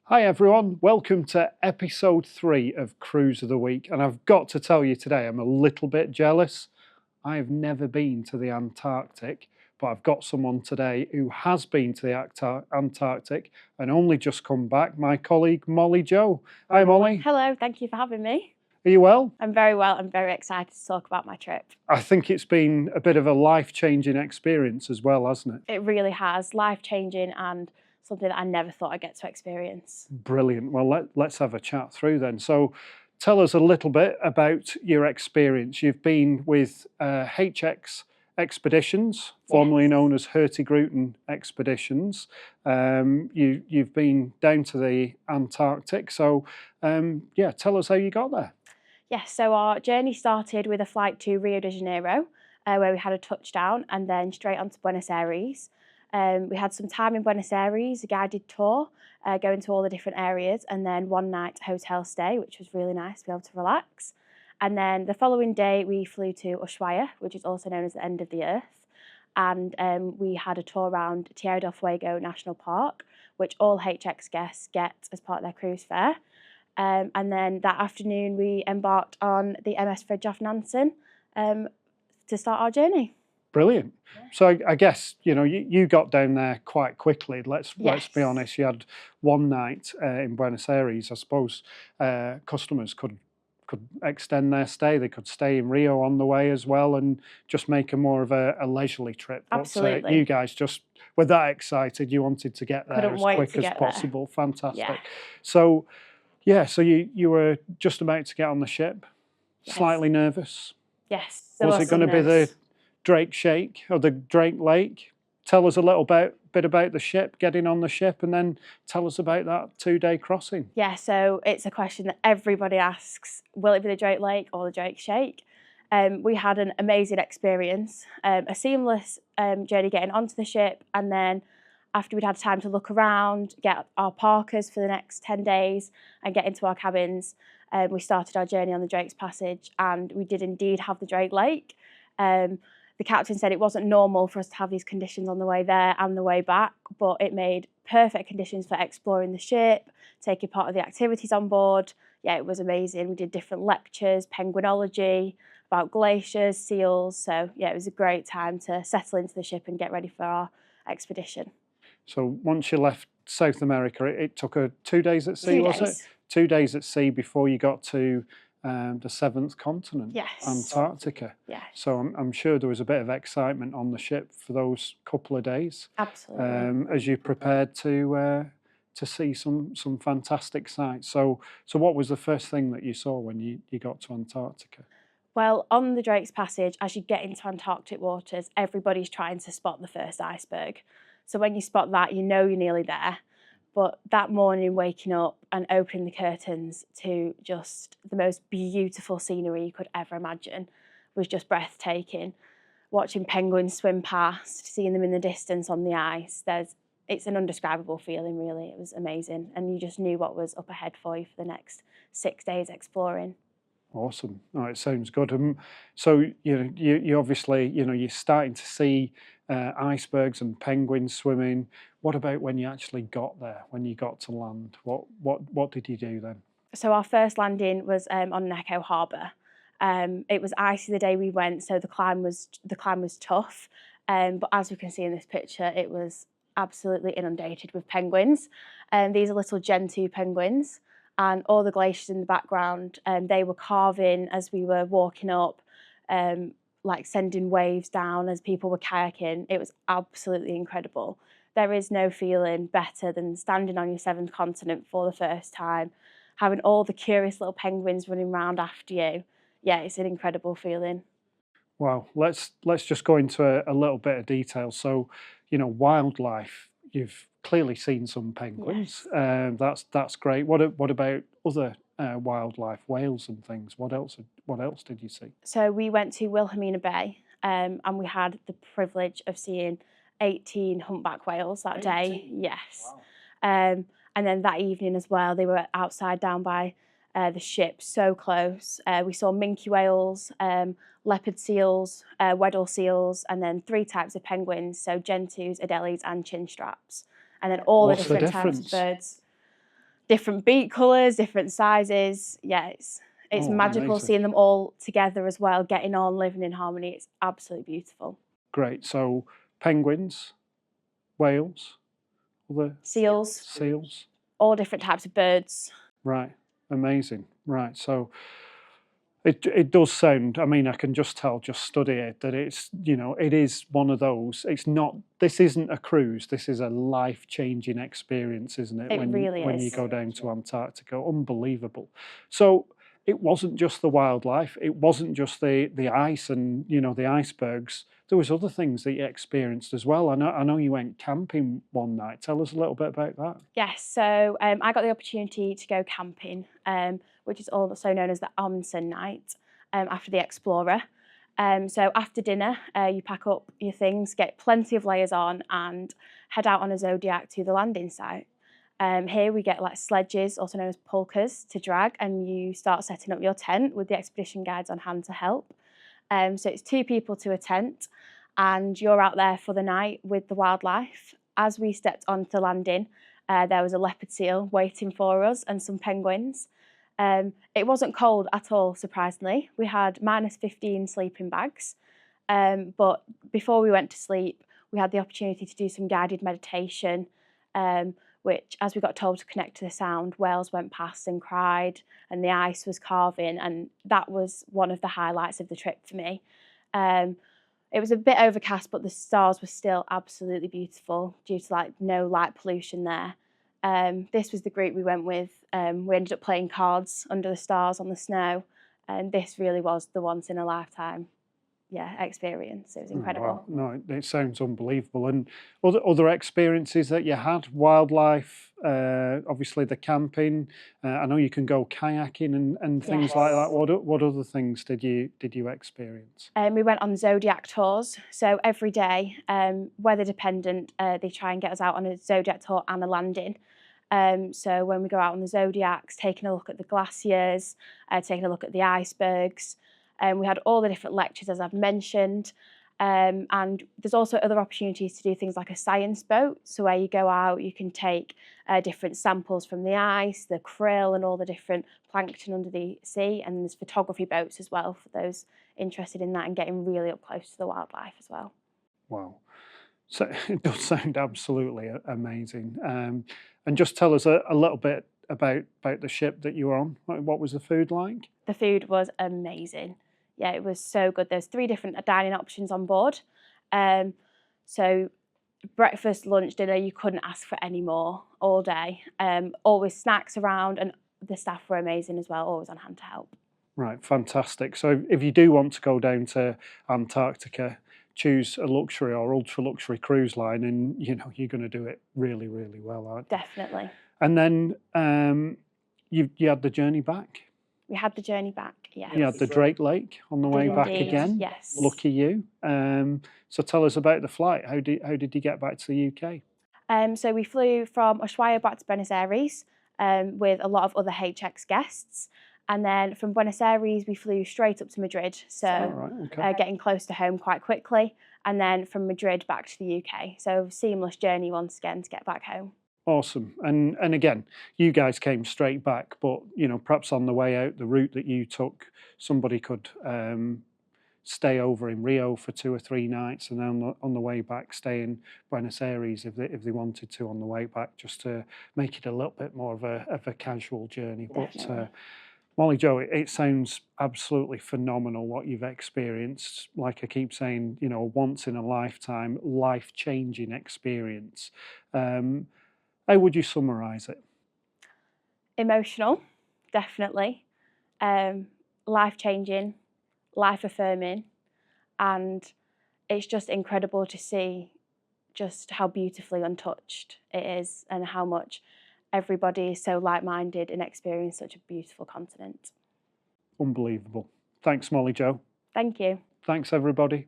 Hi everyone, welcome to episode 3 of Cruise of the Week, and I've got to tell you today I'm a little bit jealous. I have never been to the Antarctic, but I've got someone today who has been to the Antarctic and only just come back, my colleague Mollie-Jo. Hi Mollie. Hello, thank you for having me. Are you well? I'm very well. I'm very excited to talk about my trip. I think it's been a bit of a life-changing experience as well, hasn't it? It really has, life-changing and something that I never thought I'd get to experience. Brilliant. Well, let's have a chat through then. So tell us a little bit about your experience. You've been with HX Expeditions, formerly known as Hurtigruten Expeditions. You've been down to the Antarctic. So yeah, tell us how you got there. Yes, so our journey started with a flight to Rio de Janeiro, where we had a touchdown and then straight on to Buenos Aires. We had some time in Buenos Aires, a guided tour, going to all the different areas, and then one night hotel stay, which was really nice to be able to relax. And then the following day we flew to Ushuaia, which is also known as the end of the earth, and we had a tour around Tierra del Fuego National Park, which all HX guests get as part of their cruise fare. And then that afternoon we embarked on the MS Fridtjof Nansen to start our journey. Brilliant. So I guess you got down there quite quickly. Let's be honest. You had one night in Buenos Aires. I suppose customers could extend their stay. They could stay in Rio on the way as well, and just make a more of a leisurely trip. Absolutely. But you guys just were that excited. You wanted to get there as quick as possible. Fantastic. Yeah. So yeah, so you were just about to get on the ship. Yes. Slightly nervous. Yes. Was it going to be the Drake Shake or the Drake Lake? Tell us a little bit about the ship, getting on the ship, and then tell us about that 2-day crossing. Yeah, so it's a question that everybody asks, will it be the Drake Lake or the Drake Shake? We had an amazing experience, a seamless journey getting onto the ship, and then after we'd had time to look around, get our parkas for the next 10 days and get into our cabins, we started our journey on the Drake's Passage, and we did indeed have the Drake Lake. The captain said it wasn't normal for us to have these conditions on the way there and the way back, but it made perfect conditions for exploring the ship, taking part of the activities on board. Yeah, it was amazing. We did different lectures, penguinology, about glaciers, seals. So yeah, it was a great time to settle into the ship and get ready for our expedition. So once you left South America, it took 2 days at sea, 2 was days. it? 2 days at sea before you got to the 7th continent, Yes. Antarctica. Yes. So I'm sure there was a bit of excitement on the ship for those couple of days. Absolutely. As you prepared to see some fantastic sights. So what was the first thing that you saw when you got to Antarctica? Well, on the Drake's Passage, as you get into Antarctic waters, everybody's trying to spot the first iceberg. So when you spot that, you know you're nearly there. But that morning, waking up and opening the curtains to just the most beautiful scenery you could ever imagine was just breathtaking. Watching penguins swim past, seeing them in the distance on the ice, it's an indescribable feeling, really. It was amazing. And you just knew what was up ahead for you for the next 6 days exploring. Awesome. Oh, it sounds good. So you obviously you're starting to see icebergs and penguins swimming. What about when you actually got there? When you got to land, what did you do then? So our first landing was on Echo Harbour. It was icy the day we went, so the climb was tough. But as we can see in this picture, it was absolutely inundated with penguins. These are little Gentoo penguins. And all the glaciers in the background, they were carving as we were walking up, like sending waves down as people were kayaking. It was absolutely incredible. There is no feeling better than standing on your 7th continent for the first time, having all the curious little penguins running around after you. Yeah, it's an incredible feeling. Wow, let's just go into a little bit of detail. So, wildlife. You've clearly seen some penguins. Yes. That's great. What about other wildlife, whales and things? What else did you see? So we went to Wilhelmina Bay, and we had the privilege of seeing 18 humpback whales that day. Yes. Wow. And then that evening as well, they were outside down by the ship, so close. We saw minke whales, leopard seals, Weddell seals, and then 3 types of penguins, so gentoos, adelies, and chinstraps. And then all the different types of birds. different beak colours, different sizes. Yeah, it's magical amazing. seeing them all together as well, getting on, living in harmony. It's absolutely beautiful. Great. So penguins, whales, other Seals, seals. all different types of birds. Right. Amazing. Right. So it does sound, I mean, I can just tell, just study it, that it's, it is one of those, this isn't a cruise, this is a life-changing experience, isn't it? It really when you is. go down to Antarctica, unbelievable. So it wasn't just the wildlife, it wasn't just the ice and, the icebergs, there was other things that you experienced as well. I know you went camping one night. Tell us a little bit about that. Yes, so I got the opportunity to go camping, which is also known as the Amundsen night, after the Explorer. So after dinner, you pack up your things, get plenty of layers on, and head out on a Zodiac to the landing site. Here we get like sledges, also known as pulkers, to drag, and you start setting up your tent with the expedition guides on hand to help. So it's 2 people to a tent, and you're out there for the night with the wildlife. As we stepped onto the landing, there was a leopard seal waiting for us and some penguins. It wasn't cold at all, surprisingly. We had -15 sleeping bags, but before we went to sleep, we had the opportunity to do some guided meditation, which, as we got told to connect to the sound, whales went past and cried, and the ice was carving, and that was one of the highlights of the trip for me. It was a bit overcast, but the stars were still absolutely beautiful due to no light pollution there. This was the group we went with. We ended up playing cards under the stars on the snow, and this really was the once in a lifetime experience. It was incredible. Wow. No, it sounds unbelievable. And other experiences that you had, wildlife, obviously the camping. I know you can go kayaking and things like that. What other things did you experience? We went on Zodiac Tours. So every day, weather dependent, they try and get us out on a Zodiac tour and a landing. So when we go out on the Zodiacs, taking a look at the glaciers, taking a look at the icebergs. We had all the different lectures, as I've mentioned, and there's also other opportunities to do things like a science boat. So where you go out, you can take different samples from the ice, the krill and all the different plankton under the sea, and there's photography boats as well for those interested in that and getting really up close to the wildlife as well. Wow. So it does sound absolutely amazing. And just tell us a little bit about the ship that you were on. What was the food like? The food was amazing. Yeah, it was so good. There's 3 different dining options on board. So breakfast, lunch, dinner, you couldn't ask for any more all day. Always snacks around, and the staff were amazing as well, always on hand to help. Right, fantastic. So if you do want to go down to Antarctica, choose a luxury or ultra luxury cruise line, and you're going to do it really, really well, aren't you? Definitely. And then you had the journey back. We had the journey back, yes. You had the Drake Lake on the way back again. Yes. Lucky you. So tell us about the flight. How did you get back to the UK? So we flew from Ushuaia back to Buenos Aires with a lot of other HX guests. And then from Buenos Aires, we flew straight up to Madrid. So getting close to home quite quickly. And then from Madrid back to the UK. So seamless journey once again to get back home. Awesome. And again, you guys came straight back, but perhaps on the way out, the route that you took, somebody could stay over in Rio for 2 or 3 nights, and then on the way back stay in Buenos Aires if they wanted to on the way back, just to make it a little bit more of a casual journey. Definitely. But Mollie-Jo, it sounds absolutely phenomenal what you've experienced. Like I keep saying, once in a lifetime, life-changing experience. How would you summarise it? Emotional, definitely. Life-changing, life-affirming, and it's just incredible to see just how beautifully untouched it is and how much everybody is so like-minded and experience such a beautiful continent. Unbelievable. Thanks, Mollie-Jo. Thank you. Thanks, everybody.